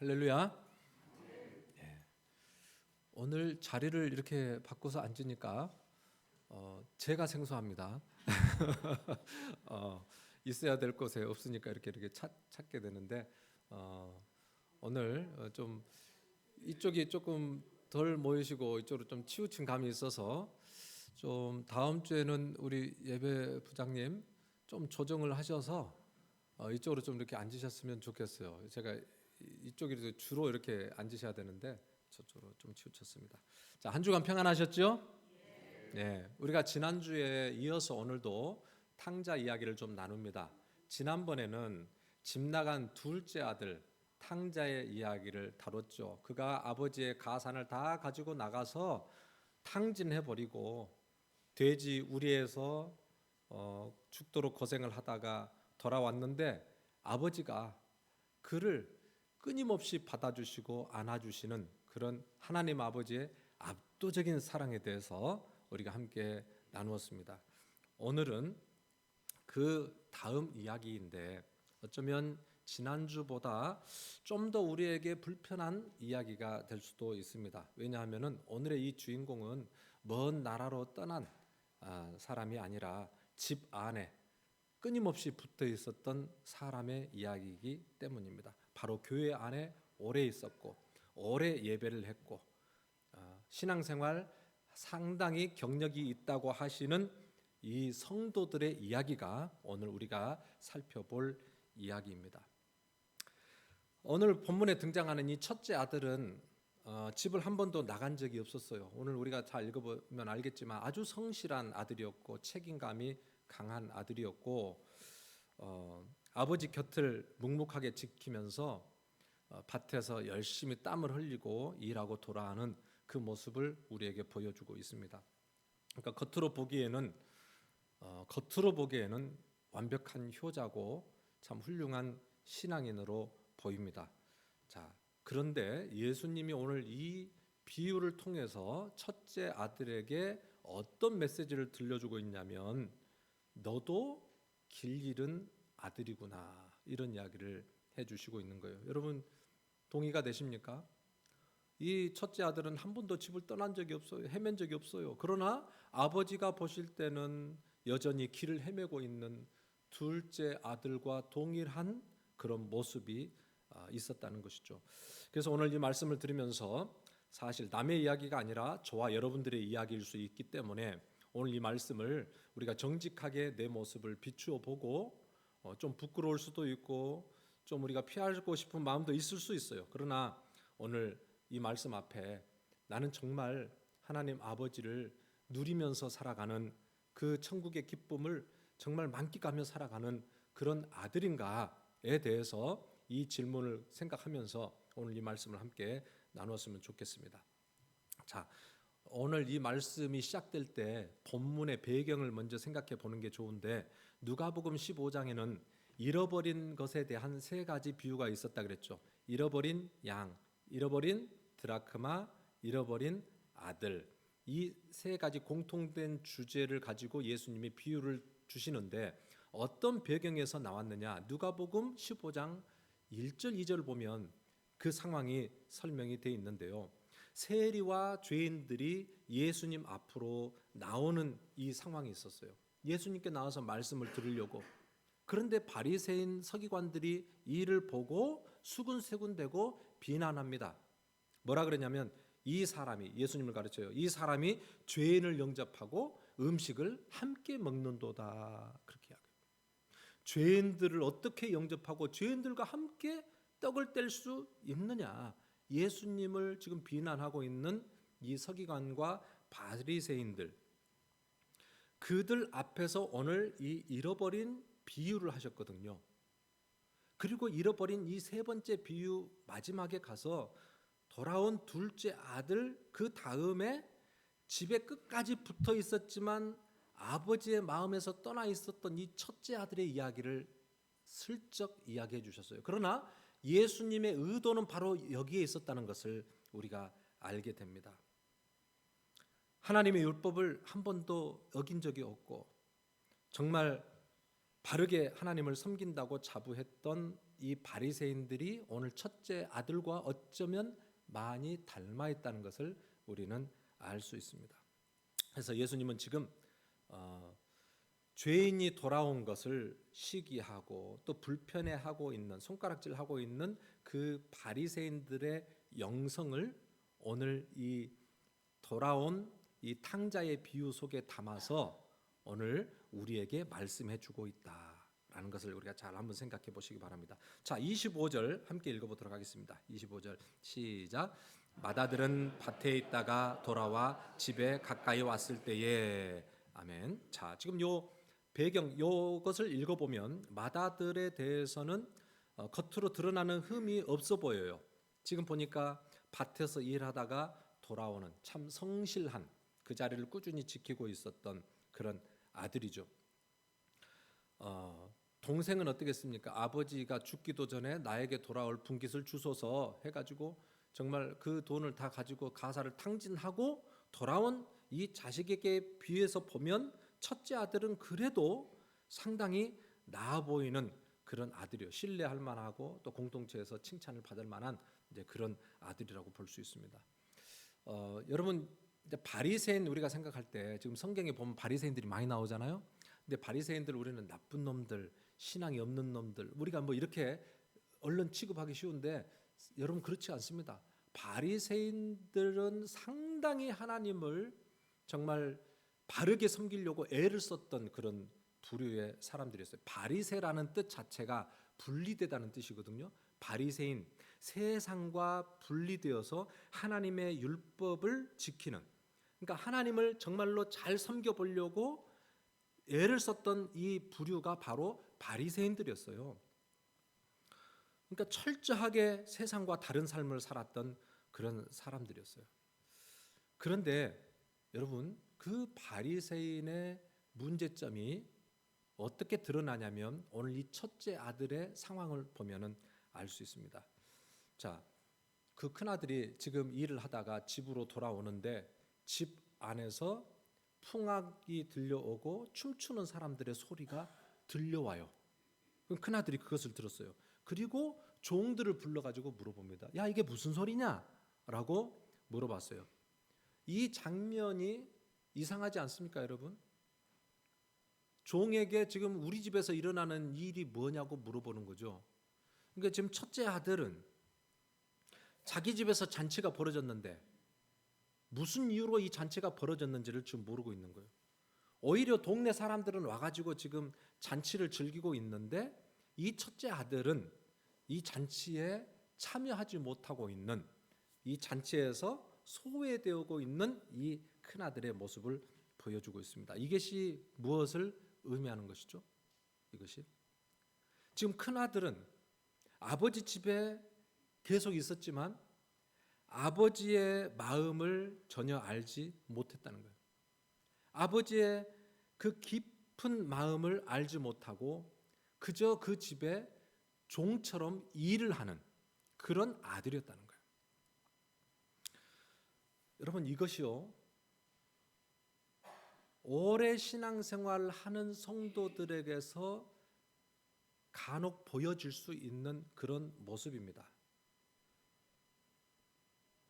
할렐루야. 예. 오늘 자리를 이렇게 바꿔서 앉으니까 제가 생소합니다. 있어야 될 곳에 없으니까 이렇게 찾게 되는데 오늘 좀 이쪽이 조금 덜 모이시고 이쪽으로 좀 치우친 감이 있어서 좀 다음 주에는 우리 예배 부장님 좀 조정을 하셔서 이쪽으로 좀 이렇게 앉으셨으면 좋겠어요. 제가 이쪽이 주로 이렇게 앉으셔야 되는데 저쪽으로 좀 치우쳤습니다. 자, 한 주간 평안하셨죠? 네. 우리가 지난주에 이어서 오늘도 탕자 이야기를 좀 나눕니다. 지난번에는 집 나간 둘째 아들 탕자의 이야기를 다뤘죠. 그가 아버지의 가산을 다 가지고 나가서 탕진해 버리고 돼지 우리에서 죽도록 고생을 하다가 돌아왔는데 아버지가 그를 끊임없이 받아주시고 안아주시는 그런 하나님 아버지의 압도적인 사랑에 대해서 우리가 함께 나누었습니다. 오늘은 그 다음 이야기인데 어쩌면 지난주보다 좀 더 우리에게 불편한 이야기가 될 수도 있습니다. 왜냐하면 오늘의 이 주인공은 먼 나라로 떠난 사람이 아니라 집 안에 끊임없이 붙어 있었던 사람의 이야기이기 때문입니다. 바로 교회 안에 오래 있었고 오래 예배를 했고 신앙생활 상당히 경력이 있다고 하시는 이 성도들의 이야기가 오늘 우리가 살펴볼 이야기입니다. 오늘 본문에 등장하는 이 첫째 아들은 집을 한 번도 나간 적이 없었어요. 오늘 우리가 잘 읽어보면 알겠지만 아주 성실한 아들이었고 책임감이 강한 아들이었고 아버지 곁을 묵묵하게 지키면서 밭에서 열심히 땀을 흘리고 일하고 돌아가는 그 모습을 우리에게 보여주고 있습니다. 그러니까 겉으로 보기에는 완벽한 효자고 참 훌륭한 신앙인으로 보입니다. 자, 그런데 예수님이 오늘 이 비유를 통해서 첫째 아들에게 어떤 메시지를 들려주고 있냐면 너도 길 잃은 아들이구나 이런 이야기를 해주시고 있는 거예요. 여러분 동의가 되십니까? 이 첫째 아들은 한 번도 집을 떠난 적이 없어요. 헤맨 적이 없어요. 그러나 아버지가 보실 때는 여전히 길을 헤매고 있는 둘째 아들과 동일한 그런 모습이 있었다는 것이죠. 그래서 오늘 이 말씀을 들으면서 사실 남의 이야기가 아니라 저와 여러분들의 이야기일 수 있기 때문에 오늘 이 말씀을 우리가 정직하게 내 모습을 비추어 보고 좀 부끄러울 수도 있고 좀 우리가 피하고 싶은 마음도 있을 수 있어요. 그러나 오늘 이 말씀 앞에 나는 정말 하나님 아버지를 누리면서 살아가는 그 천국의 기쁨을 정말 만끽하며 살아가는 그런 아들인가에 대해서 이 질문을 생각하면서 오늘 이 말씀을 함께 나눴으면 좋겠습니다. 자, 오늘 이 말씀이 시작될 때 본문의 배경을 먼저 생각해 보는 게 좋은데 누가복음 15장에는 잃어버린 것에 대한 세 가지 비유가 있었다 그랬죠. 잃어버린 양, 잃어버린 드라크마, 잃어버린 아들. 이 세 가지 공통된 주제를 가지고 예수님이 비유를 주시는데 어떤 배경에서 나왔느냐? 누가복음 15장 1절 2절을 보면 그 상황이 설명이 되어 있는데요. 세리와 죄인들이 예수님 앞으로 나오는 이 상황이 있었어요. 예수님께 나와서 말씀을 들으려고. 그런데 바리새인 서기관들이 이를 보고 수군세군되고 비난합니다. 뭐라 그러냐면 이 사람이 예수님을 가르쳐요. 이 사람이 죄인을 영접하고 음식을 함께 먹는도다. 그렇게 이야기해요. 죄인들을 어떻게 영접하고 죄인들과 함께 떡을 뗄 수 있느냐. 예수님을 지금 비난하고 있는 이 서기관과 바리새인들 그들 앞에서 오늘 이 잃어버린 비유를 하셨거든요. 그리고 잃어버린 이 세 번째 비유 마지막에 가서 돌아온 둘째 아들 그 다음에 집에 끝까지 붙어 있었지만 아버지의 마음에서 떠나 있었던 이 첫째 아들의 이야기를 슬쩍 이야기해 주셨어요. 그러나 예수님의 의도는 바로 여기에 있었다는 것을 우리가 알게 됩니다. 하나님의 율법을 한 번도 어긴 적이 없고 정말 바르게 하나님을 섬긴다고 자부했던 이 바리새인들이 오늘 첫째 아들과 어쩌면 많이 닮아 있다는 것을 우리는 알 수 있습니다. 그래서 예수님은 지금 죄인이 돌아온 것을 시기하고 또 불편해하고 있는, 손가락질하고 있는 그 바리새인들의 영성을 오늘 이 돌아온 이 탕자의 비유 속에 담아서 오늘 우리에게 말씀해 주고 있다라는 것을 우리가 잘 한번 생각해 보시기 바랍니다. 자, 25절 함께 읽어보도록 하겠습니다. 25절 시작. 마다들은 밭에 있다가 돌아와 집에 가까이 왔을 때에. 아멘. 자, 지금 요 배경 요것을 읽어보면 마다들에 대해서는 겉으로 드러나는 흠이 없어 보여요. 지금 보니까 밭에서 일하다가 돌아오는 참 성실한, 그 자리를 꾸준히 지키고 있었던 그런 아들이죠. 동생은 어떻겠습니까? 아버지가 죽기도 전에 나에게 돌아올 분깃을 주소서 해가지고 정말 그 돈을 다 가지고 가사를 탕진하고 돌아온 이 자식에게 비해서 보면 첫째 아들은 그래도 상당히 나아 보이는 그런 아들이요. 신뢰할 만하고 또 공동체에서 칭찬을 받을 만한 이제 그런 아들이라고 볼 수 있습니다. 여러분, 이제 바리새인 우리가 생각할 때 지금 성경에 보면 바리새인들이 많이 나오잖아요. 근데 바리새인들 우리는 나쁜 놈들, 신앙이 없는 놈들, 우리가 뭐 이렇게 얼른 취급하기 쉬운데 여러분 그렇지 않습니다. 바리새인들은 상당히 하나님을 정말 바르게 섬기려고 애를 썼던 그런 부류의 사람들이었어요. 바리새라는 뜻 자체가 분리되다는 뜻이거든요. 바리새인, 세상과 분리되어서 하나님의 율법을 지키는, 그러니까 하나님을 정말로 잘 섬겨보려고 애를 썼던 이 부류가 바로 바리새인들이었어요. 그러니까 철저하게 세상과 다른 삶을 살았던 그런 사람들이었어요. 그런데 여러분, 그 바리새인의 문제점이 어떻게 드러나냐면 오늘 이 첫째 아들의 상황을 보면은 알 수 있습니다. 자, 그 큰아들이 지금 일을 하다가 집으로 돌아오는데 집 안에서 풍악이 들려오고 춤추는 사람들의 소리가 들려와요. 큰아들이 그것을 들었어요. 그리고 종들을 불러가지고 물어봅니다. 야, 이게 무슨 소리냐? 라고 물어봤어요. 이 장면이 이상하지 않습니까, 여러분? 종에게 지금 우리 집에서 일어나는 일이 뭐냐고 물어보는 거죠. 그러니까 지금 첫째 아들은 자기 집에서 잔치가 벌어졌는데 무슨 이유로 이 잔치가 벌어졌는지를 지금 모르고 있는 거예요. 오히려 동네 사람들은 와가지고 지금 잔치를 즐기고 있는데 이 첫째 아들은 이 잔치에 참여하지 못하고 있는, 이 잔치에서 소외되고 있는 이 큰아들의 모습을 보여주고 있습니다. 이것이 무엇을 의미하는 것이죠? 이것이 지금 큰아들은 아버지 집에 계속 있었지만 아버지의 마음을 전혀 알지 못했다는 거예요. 아버지의 그 깊은 마음을 알지 못하고 그저 그 집에 종처럼 일을 하는 그런 아들이었다는 거예요. 여러분, 이것이요, 오래 신앙생활을 하는 성도들에게서 간혹 보여질 수 있는 그런 모습입니다.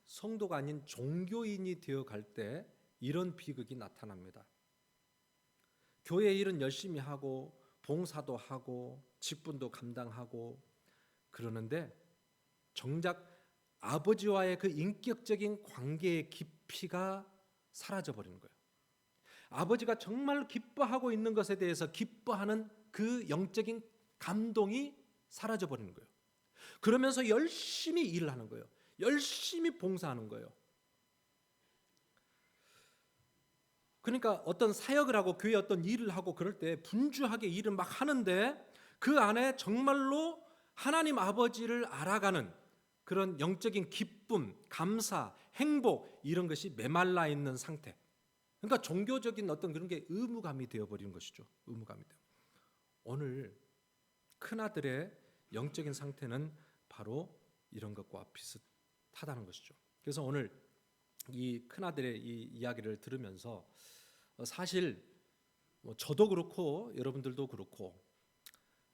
성도가 아닌 종교인이 되어갈 때 이런 비극이 나타납니다. 교회 일은 열심히 하고 봉사도 하고 직분도 감당하고 그러는데 정작 아버지와의 그 인격적인 관계의 깊이가 사라져버리는 거예요. 아버지가 정말 기뻐하고 있는 것에 대해서 기뻐하는 그 영적인 감동이 사라져버리는 거예요. 그러면서 열심히 일을 하는 거예요. 열심히 봉사하는 거예요. 그러니까 어떤 사역을 하고 교회 어떤 일을 하고 그럴 때 분주하게 일을 막 하는데 그 안에 정말로 하나님 아버지를 알아가는 그런 영적인 기쁨, 감사, 행복 이런 것이 메말라 있는 상태. 그러니까 종교적인 어떤 그런 게 의무감이 되어버리는 것이죠. 의무감이 되어. 오늘 큰아들의 영적인 상태는 바로 이런 것과 비슷하다는 것이죠. 그래서 오늘 이 큰아들의 이 이야기를 들으면서 사실 저도 그렇고 여러분들도 그렇고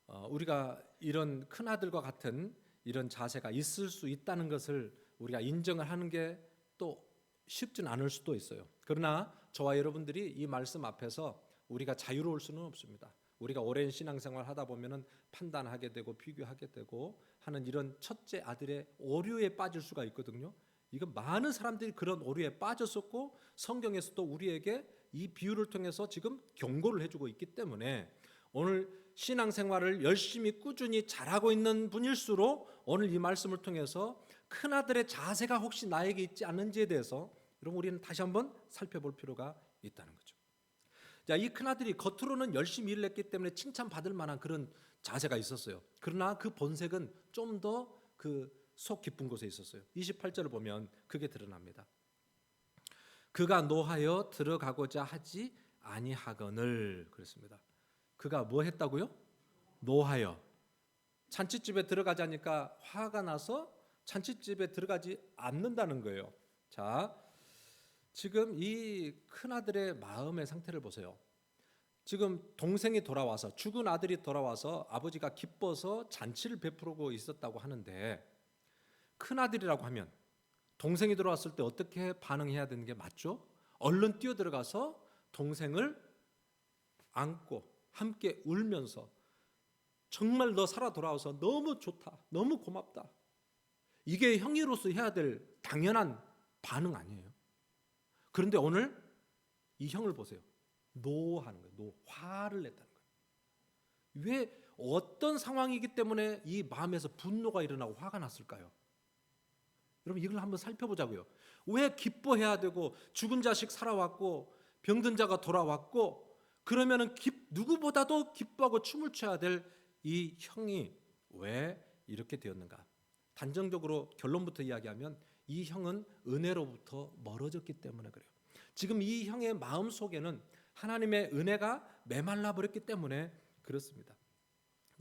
우리가 이런 큰 아들과 같은 이런 자세가 있을 수 있다는 것을 우리가 인정을 하는 게 또 쉽진 않을 수도 있어요. 그러나 저와 여러분들이 이 말씀 앞에서 우리가 자유로울 수는 없습니다. 우리가 오랜 신앙생활 하다 보면은 판단하게 되고 비교하게 되고 하는 이런 첫째 아들의 오류에 빠질 수가 있거든요. 이건 많은 사람들이 그런 오류에 빠졌었고 성경에서도 우리에게 이 비유를 통해서 지금 경고를 해주고 있기 때문에 오늘 신앙생활을 열심히 꾸준히 잘하고 있는 분일수록 오늘 이 말씀을 통해서 큰아들의 자세가 혹시 나에게 있지 않는지에 대해서 여러분 우리는 다시 한번 살펴볼 필요가 있다는 거죠. 자, 이 큰아들이 겉으로는 열심히 일을 했기 때문에 칭찬받을 만한 그런 자세가 있었어요. 그러나 그 본색은 좀 더 그 속 깊은 곳에 있었어요. 28절을 보면 그게 드러납니다. 그가 노하여 들어가고자 하지 아니하거늘 그랬습니다. 그가 뭐 했다고요? 노하여. 잔치집에 들어가자니까 화가 나서 잔치집에 들어가지 않는다는 거예요. 자, 지금 이 큰아들의 마음의 상태를 보세요. 지금 동생이 돌아와서 죽은 아들이 돌아와서 아버지가 기뻐서 잔치를 베푸고 있었다고 하는데 큰아들이라고 하면 동생이 들어왔을 때 어떻게 반응해야 되는 게 맞죠? 얼른 뛰어들어가서 동생을 안고 함께 울면서 정말 너 살아 돌아와서 너무 좋다, 너무 고맙다. 이게 형이로서 해야 될 당연한 반응 아니에요. 그런데 오늘 이 형을 보세요. 노하는 거예요. 화를 냈다는 거예요. 왜 어떤 상황이기 때문에 이 마음에서 분노가 일어나고 화가 났을까요? 여러분 이걸 한번 살펴보자고요. 왜 기뻐해야 되고 죽은 자식 살아왔고 병든 자가 돌아왔고 그러면은 누구보다도 기뻐하고 춤을 춰야 될 이 형이 왜 이렇게 되었는가? 단정적으로 결론부터 이야기하면 이 형은 은혜로부터 멀어졌기 때문에 그래요. 지금 이 형의 마음 속에는 하나님의 은혜가 메말라 버렸기 때문에 그렇습니다.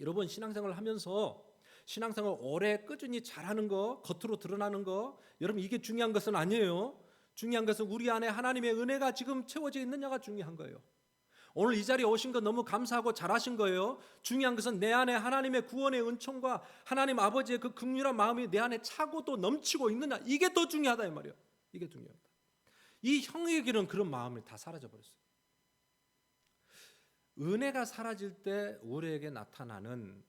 여러분 신앙생활을 하면서 신앙생활 오래 꾸준히 잘하는 거, 겉으로 드러나는 거, 여러분 이게 중요한 것은 아니에요. 중요한 것은 우리 안에 하나님의 은혜가 지금 채워져 있느냐가 중요한 거예요. 오늘 이 자리에 오신 거 너무 감사하고 잘하신 거예요. 중요한 것은 내 안에 하나님의 구원의 은총과 하나님 아버지의 그 긍휼한 마음이 내 안에 차고 또 넘치고 있느냐, 이게 더 중요하다 이 말이에요. 이게 중요합니다. 이 형에게는 그런 마음이 다 사라져 버렸어요. 은혜가 사라질 때 우리에게 나타나는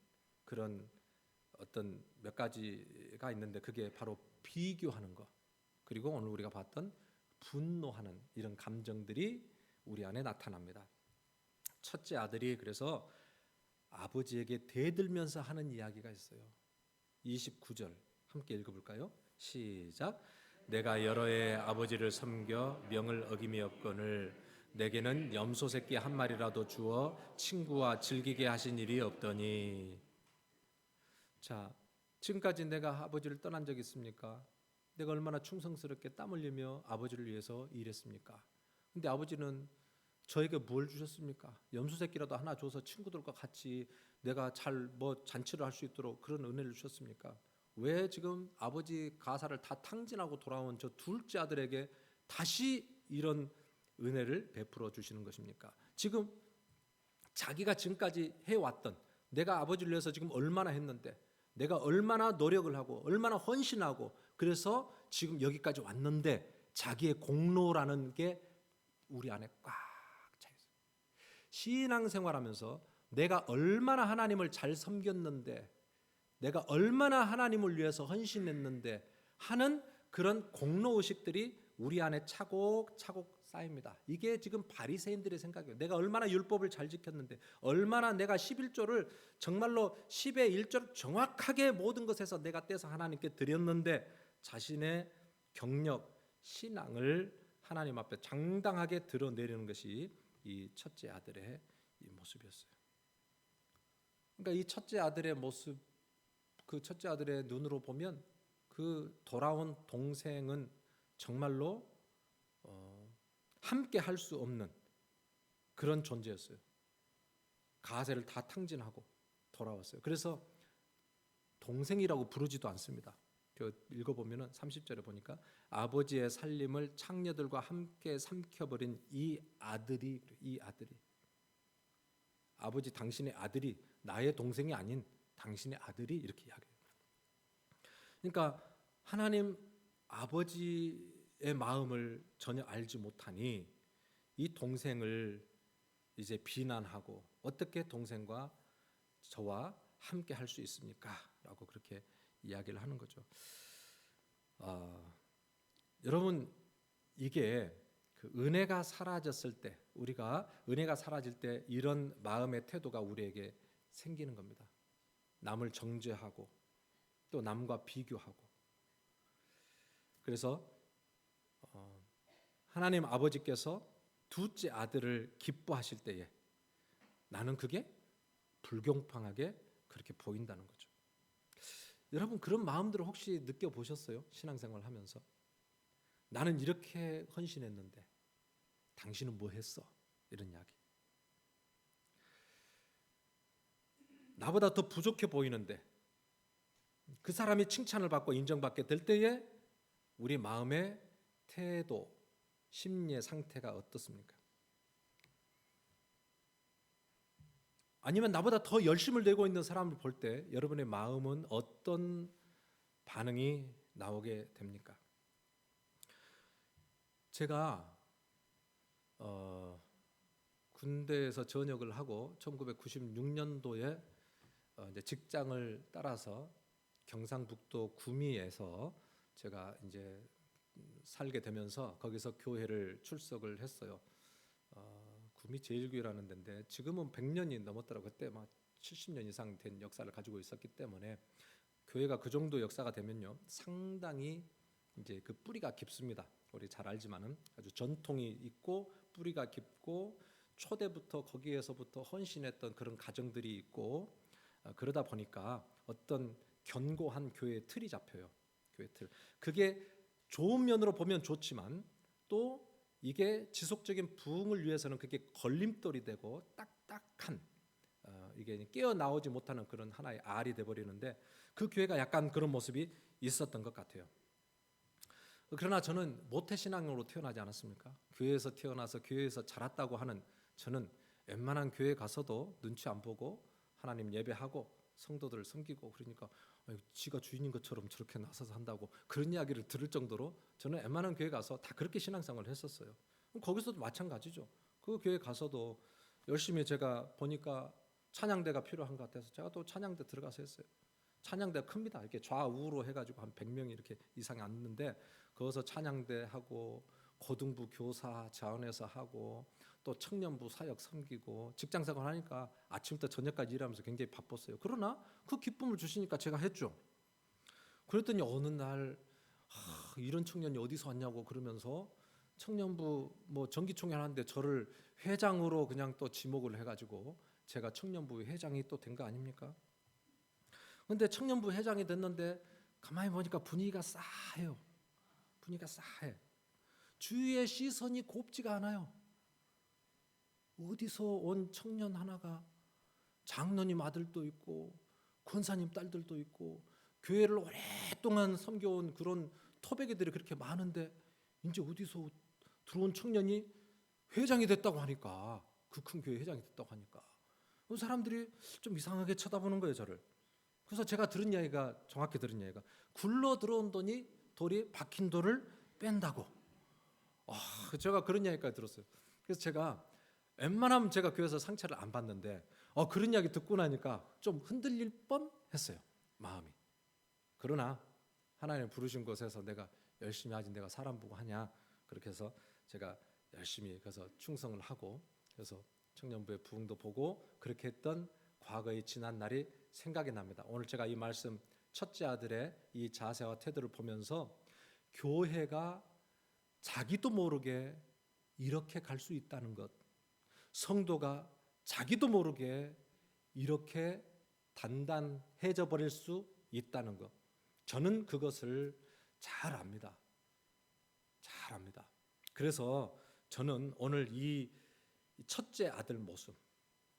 그런 어떤 몇 가지가 있는데 그게 바로 비교하는 것, 그리고 오늘 우리가 봤던 분노하는 이런 감정들이 우리 안에 나타납니다. 첫째 아들이 그래서 아버지에게 대들면서 하는 이야기가 있어요. 29절 함께 읽어볼까요? 시작. 내가 여러 해 아버지를 섬겨 명을 어김이었거늘 내게는 염소 새끼 한 마리라도 주어 친구와 즐기게 하신 일이 없더니. 자, 지금까지 내가 아버지를 떠난 적이 있습니까? 내가 얼마나 충성스럽게 땀 흘리며 아버지를 위해서 일했습니까? 근데 아버지는 저에게 뭘 주셨습니까? 염소 새끼라도 하나 줘서 친구들과 같이 내가 잘 잔치를 할 수 있도록 그런 은혜를 주셨습니까? 왜 지금 아버지 가사를 다 탕진하고 돌아온 저 둘째 아들에게 다시 이런 은혜를 베풀어 주시는 것입니까? 지금 자기가 지금까지 해왔던, 내가 아버지를 위해서 지금 얼마나 했는데, 내가 얼마나 노력을 하고 얼마나 헌신하고 그래서 지금 여기까지 왔는데 자기의 공로라는 게 우리 안에 꽉 차 있어요. 신앙생활하면서 내가 얼마나 하나님을 잘 섬겼는데, 내가 얼마나 하나님을 위해서 헌신했는데 하는 그런 공로의식들이 우리 안에 차곡차곡 쌓입니다. 이게 지금 바리새인들의 생각이에요. 내가 얼마나 율법을 잘 지켰는데, 얼마나 내가 11조를 정말로 10의 1조를 정확하게 모든 것에서 내가 떼서 하나님께 드렸는데 자신의 경력, 신앙을 하나님 앞에 장당하게 드러내려는 것이 이 첫째 아들의 이 모습이었어요. 그러니까 이 첫째 아들의 모습, 그 첫째 아들의 눈으로 보면 그 돌아온 동생은 정말로 함께 할 수 없는 그런 존재였어요. 가세를 다 탕진하고 돌아왔어요. 그래서 동생이라고 부르지도 않습니다. 읽어보면 30절에 보니까 아버지의 살림을 창녀들과 함께 삼켜버린 이 아들이 아버지 당신의 아들이 나의 동생이 아닌 당신의 아들이 이렇게 이야기해요. 그러니까 하나님 아버지의 마음을 전혀 알지 못하니 이 동생을 이제 비난하고 어떻게 동생과 저와 함께 할 수 있습니까? 라고 그렇게 이야기를 하는 거죠. 여러분, 이게 그 은혜가 사라졌을 때, 우리가 은혜가 사라질 때 이런 마음의 태도가 우리에게 생기는 겁니다. 남을 정죄하고 또 남과 비교하고. 그래서 하나님 아버지께서 둘째 아들을 기뻐하실 때에 나는 그게 불공평하게 그렇게 보인다는 거죠. 여러분, 그런 마음들을 혹시 느껴보셨어요? 신앙생활 하면서. 나는 이렇게 헌신했는데 당신은 뭐 했어? 이런 이야기. 나보다 더 부족해 보이는데 그 사람이 칭찬을 받고 인정받게 될 때에 우리 마음의 태도, 심리의 상태가 어떻습니까? 아니면 나보다 더 열심을 내고 있는 사람을 볼 때 여러분의 마음은 어떤 반응이 나오게 됩니까? 제가 군대에서 전역을 하고 1996년도에 이제 직장을 따라서 경상북도 구미에서 제가 이제 살게 되면서 거기서 교회를 출석을 했어요. 구미 제일교회라는 데인데 지금은 100년이 넘었더라고요. 그때 막 70년 이상 된 역사를 가지고 있었기 때문에 교회가 그 정도 역사가 되면요 상당히 이제 그 뿌리가 깊습니다. 우리 잘 알지만은 아주 전통이 있고 뿌리가 깊고 초대부터 거기에서부터 헌신했던 그런 가정들이 있고 그러다 보니까 어떤 견고한 교회의 틀이 잡혀요. 교회 틀. 그게 좋은 면으로 보면 좋지만 또 이게 지속적인 부흥을 위해서는 그게 걸림돌이 되고 딱딱한 이게 깨어나오지 못하는 그런 하나의 알이 돼버리는데 그 교회가 약간 그런 모습이 있었던 것 같아요. 그러나 저는 모태신앙으로 태어나지 않았습니까? 교회에서 태어나서 교회에서 자랐다고 하는 저는 웬만한 교회 가서도 눈치 안 보고 하나님 예배하고 성도들을 섬기고 그러니까 지가 주인인 것처럼 저렇게 나서서 한다고 그런 이야기를 들을 정도로 저는 웬만한 교회 가서 다 그렇게 신앙생활을 했었어요. 거기서도 마찬가지죠. 그 교회 가서도 열심히 제가 보니까 찬양대가 필요한 것 같아서 제가 또 찬양대 들어가서 했어요. 찬양대가 큽니다. 이렇게 좌우로 해가지고 한 100명이 이렇게 이상이 앉는데 거기서 찬양대 하고 고등부 교사 자원해서 하고 또 청년부 사역 섬기고 직장생활 하니까 아침부터 저녁까지 일하면서 굉장히 바빴어요. 그러나 그 기쁨을 주시니까 제가 했죠. 그랬더니 어느 날 이런 청년이 어디서 왔냐고 그러면서 청년부 뭐 정기총회 하는데 저를 회장으로 그냥 또 지목을 해가지고 제가 청년부 회장이 또 된 거 아닙니까? 근데 청년부 회장이 됐는데 가만히 보니까 분위기가 싸해요. 분위기가 싸해. 주위의 시선이 곱지가 않아요. 어디서 온 청년 하나가 장로님 아들도 있고 권사님 딸들도 있고 교회를 오랫동안 섬겨온 그런 토백이들이 그렇게 많은데 이제 어디서 들어온 청년이 회장이 됐다고 하니까 그 큰 교회 회장이 됐다고 하니까 사람들이 좀 이상하게 쳐다보는 거예요 저를. 그래서 제가 들은 이야기가 정확히 들은 이야기가 굴러 들어온 돌이 박힌 돌을 뺀다고. 제가 그런 이야기까지 들었어요. 그래서 제가 웬만하면 제가 교회에서 상처를 안 받는데 그런 이야기 듣고 나니까 좀 흔들릴 뻔했어요 마음이. 그러나 하나님 부르신 곳에서 내가 열심히 하지 내가 사람 보고 하냐 그렇게 해서 제가 열심히 그래서 충성을 하고 그래서 청년부의 부흥도 보고 그렇게 했던 과거의 지난 날이 생각이 납니다. 오늘 제가 이 말씀 첫째 아들의 이 자세와 태도를 보면서 교회가 자기도 모르게 이렇게 갈 수 있다는 것, 성도가 자기도 모르게 이렇게 단단해져 버릴 수 있다는 것, 저는 그것을 잘 압니다. 잘 압니다. 그래서 저는 오늘 이 첫째 아들 모습,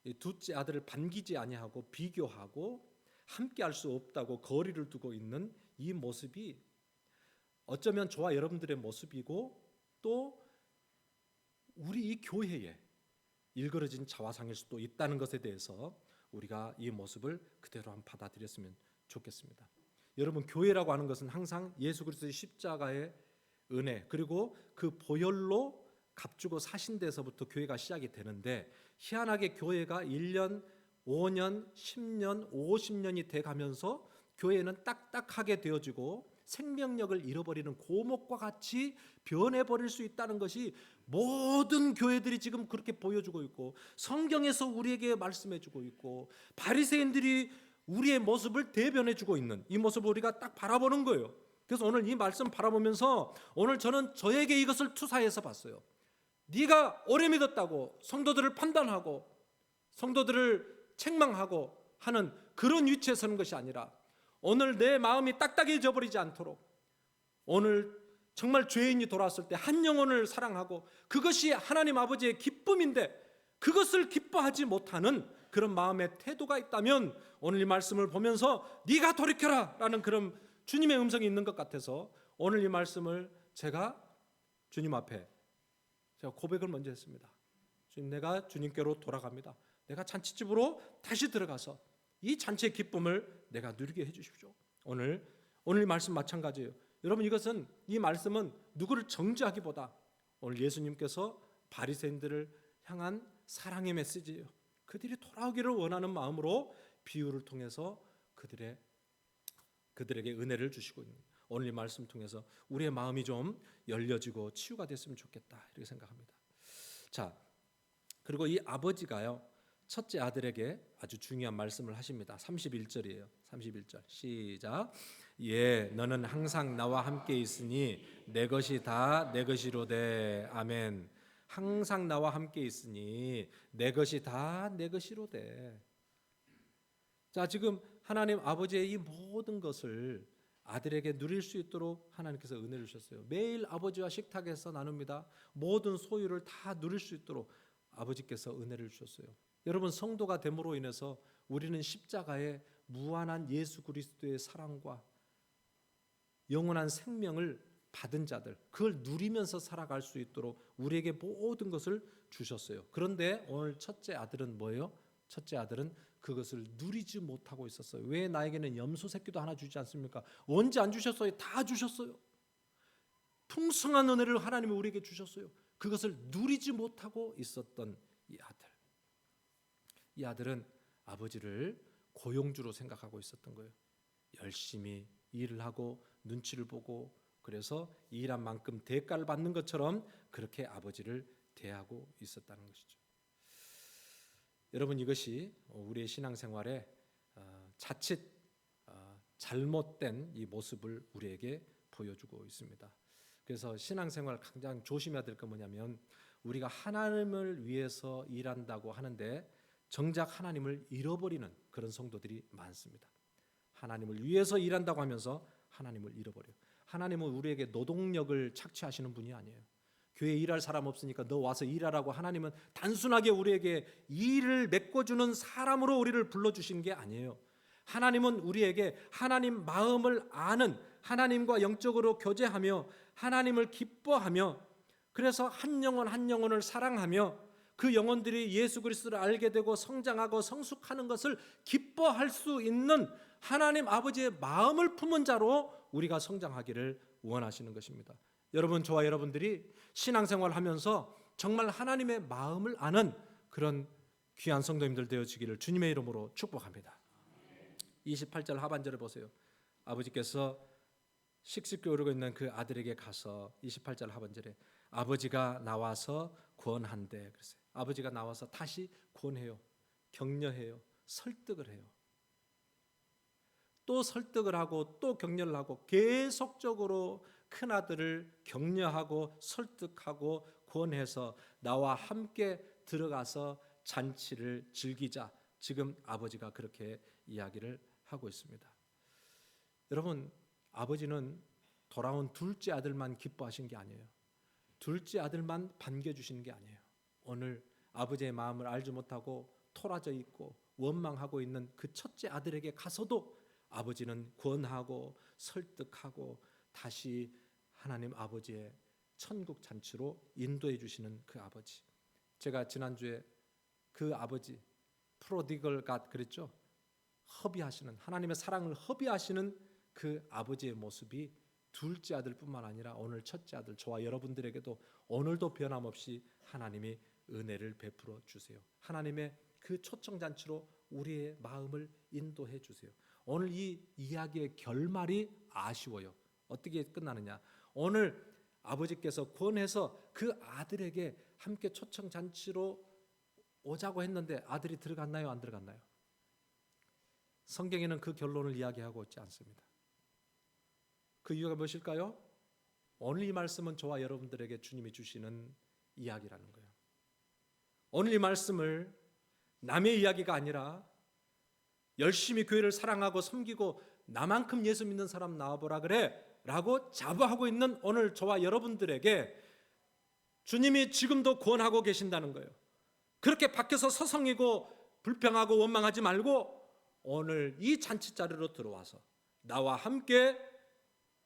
이 둘째 아들을 반기지 아니하고 비교하고 함께 할 수 없다고 거리를 두고 있는 이 모습이 어쩌면 저와 여러분들의 모습이고 또 우리 이 교회에 일그러진 자화상일 수도 있다는 것에 대해서 우리가 이 모습을 그대로 한번 받아들였으면 좋겠습니다. 여러분, 교회라고 하는 것은 항상 예수 그리스도의 십자가의 은혜, 그리고 그 보혈로 값주고 사신 데서부터 교회가 시작이 되는데, 희한하게 교회가 1년, 5년, 10년, 50년이 돼가면서 교회는 딱딱하게 되어지고 생명력을 잃어버리는 고목과 같이 변해버릴 수 있다는 것이 모든 교회들이 지금 그렇게 보여주고 있고, 성경에서 우리에게 말씀해주고 있고, 바리새인들이 우리의 모습을 대변해주고 있는 이 모습을 우리가 딱 바라보는 거예요. 그래서 오늘 이 말씀 바라보면서 오늘 저는 저에게 이것을 투사해서 봤어요. 네가 오래 믿었다고 성도들을 판단하고 성도들을 책망하고 하는 그런 위치에 서는 것이 아니라, 오늘 내 마음이 딱딱해져 버리지 않도록, 오늘 정말 죄인이 돌아왔을 때 한 영혼을 사랑하고 그것이 하나님 아버지의 기쁨인데 그것을 기뻐하지 못하는 그런 마음의 태도가 있다면, 오늘 이 말씀을 보면서 네가 돌이켜라 라는 그런 주님의 음성이 있는 것 같아서 오늘 이 말씀을 제가 주님 앞에 제가 고백을 먼저 했습니다. 주님, 내가 주님께로 돌아갑니다. 내가 잔치집으로 다시 들어가서 이 잔치의 기쁨을 내가 누리게 해주십시오. 오늘 이 말씀 마찬가지예요. 여러분, 이 말씀은 누구를 정죄하기보다 오늘 예수님께서 바리새인들을 향한 사랑의 메시지예요. 그들이 돌아오기를 원하는 마음으로 비유를 통해서 그들에게 은혜를 주시고 있는, 오늘 이 말씀 통해서 우리의 마음이 좀 열려지고 치유가 됐으면 좋겠다, 이렇게 생각합니다. 자, 그리고 이 아버지가요, 첫째 아들에게 아주 중요한 말씀을 하십니다. 31절이에요. 31절 시작. 예, 너는 항상 나와 함께 있으니 내 것이 다 내 것이로되. 아멘. 항상 나와 함께 있으니 내 것이 다 내 것이로되. 자, 지금 하나님 아버지의 이 모든 것을 아들에게 누릴 수 있도록 하나님께서 은혜를 주셨어요. 매일 아버지와 식탁에서 나눕니다. 모든 소유를 다 누릴 수 있도록 아버지께서 은혜를 주셨어요. 여러분, 성도가 됨으로 인해서 우리는 십자가의 무한한 예수 그리스도의 사랑과 영원한 생명을 받은 자들, 그걸 누리면서 살아갈 수 있도록 우리에게 모든 것을 주셨어요. 그런데 오늘 첫째 아들은 뭐예요? 첫째 아들은 그것을 누리지 못하고 있었어요. 왜 나에게는 염소 새끼도 하나 주지 않습니까? 언제 안 주셨어요? 다 주셨어요. 풍성한 은혜를 하나님이 우리에게 주셨어요. 그것을 누리지 못하고 있었던 이 아들. 이 아들은 아버지를 고용주로 생각하고 있었던 거예요. 열심히 일을 하고 눈치를 보고, 그래서 일한 만큼 대가를 받는 것처럼 그렇게 아버지를 대하고 있었다는 것이죠. 여러분, 이것이 우리의 신앙생활에 자칫 잘못된 이 모습을 우리에게 보여주고 있습니다. 그래서 신앙생활 가장 조심해야 될 건 뭐냐면, 우리가 하나님을 위해서 일한다고 하는데 정작 하나님을 잃어버리는 그런 성도들이 많습니다. 하나님을 위해서 일한다고 하면서 하나님을 잃어버려요. 하나님은 우리에게 노동력을 착취하시는 분이 아니에요. 교회에 일할 사람 없으니까 너 와서 일하라고 하나님은 단순하게 우리에게 일을 메꿔주는 사람으로 우리를 불러주신 게 아니에요. 하나님은 우리에게 하나님 마음을 아는, 하나님과 영적으로 교제하며 하나님을 기뻐하며, 그래서 한 영혼 한 영혼을 사랑하며 그 영혼들이 예수 그리스도를 알게 되고 성장하고 성숙하는 것을 기뻐할 수 있는 하나님 아버지의 마음을 품은 자로 우리가 성장하기를 원하시는 것입니다. 여러분, 저와 여러분들이 신앙생활을 하면서 정말 하나님의 마음을 아는 그런 귀한 성도님들 되어지기를 주님의 이름으로 축복합니다. 28절 하반절을 보세요. 아버지께서 씩씩 오르고 있는 그 아들에게 가서 28절 하반절에 아버지가 나와서 권한대 그랬어요. 아버지가 나와서 다시 권해요. 격려해요. 설득을 해요. 또 설득을 하고 또 격려를 하고 계속적으로 큰아들을 격려하고 설득하고 권해서 나와 함께 들어가서 잔치를 즐기자. 지금 아버지가 그렇게 이야기를 하고 있습니다. 여러분, 아버지는 돌아온 둘째 아들만 기뻐하신 게 아니에요. 둘째 아들만 반겨주시는 게 아니에요. 오늘 아버지의 마음을 알지 못하고 토라져 있고 원망하고 있는 그 첫째 아들에게 가서도 아버지는 권하고 설득하고 다시 하나님 아버지의 천국 잔치로 인도해 주시는 그 아버지. 제가 지난주에 그 아버지 프로디걸 갓 그랬죠. 허비하시는, 하나님의 사랑을 허비하시는 그 아버지의 모습이 둘째 아들뿐만 아니라 오늘 첫째 아들 저와 여러분들에게도 오늘도 변함없이 하나님이 은혜를 베풀어 주세요. 하나님의 그 초청잔치로 우리의 마음을 인도해 주세요. 오늘 이 이야기의 결말이 아쉬워요. 어떻게 끝나느냐? 오늘 아버지께서 권해서 그 아들에게 함께 초청잔치로 오자고 했는데 아들이 들어갔나요? 안 들어갔나요? 성경에는 그 결론을 이야기하고 있지 않습니다. 그 이유가 무엇일까요? 오늘 이 말씀은 저와 여러분들에게 주님이 주시는 이야기라는 거예요. 오늘 이 말씀을 남의 이야기가 아니라 열심히 교회를 사랑하고 섬기고 나만큼 예수 믿는 사람 나와보라 그래 라고 자부하고 있는 오늘 저와 여러분들에게 주님이 지금도 권하고 계신다는 거예요. 그렇게 밖에서 서성이고 불평하고 원망하지 말고 오늘 이 잔치 자리로 들어와서 나와 함께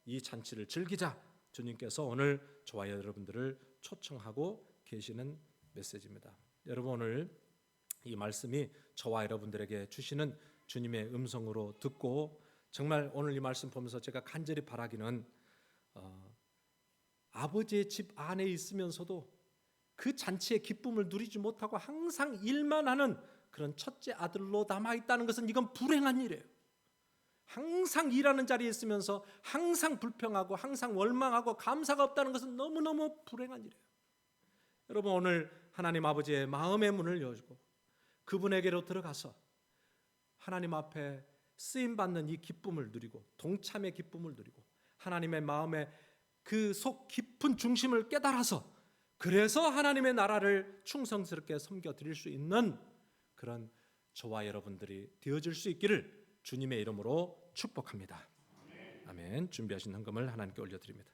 이 잔치를 즐기자. 주님께서 오늘 저와 여러분들을 초청하고 계시는 메시지입니다. 여러분, 오늘 이 말씀이 저와 여러분들에게 주시는 주님의 음성으로 듣고 정말 오늘 이 말씀 보면서 제가 간절히 바라기는 아버지의 집 안에 있으면서도 그 잔치의 기쁨을 누리지 못하고 항상 일만 하는 그런 첫째 아들로 남아있다는 것은 이건 불행한 일이에요. 항상 일하는 자리에 있으면서 항상 불평하고 항상 원망하고 감사가 없다는 것은 너무너무 불행한 일이에요. 여러분, 오늘 하나님 아버지의 마음의 문을 열고 그분에게로 들어가서 하나님 앞에 쓰임받는 이 기쁨을 누리고 동참의 기쁨을 누리고 하나님의 마음의 그 속 깊은 중심을 깨달아서 그래서 하나님의 나라를 충성스럽게 섬겨드릴 수 있는 그런 저와 여러분들이 되어질 수 있기를 주님의 이름으로 축복합니다. 아멘. 준비하신 헌금을 하나님께 올려드립니다.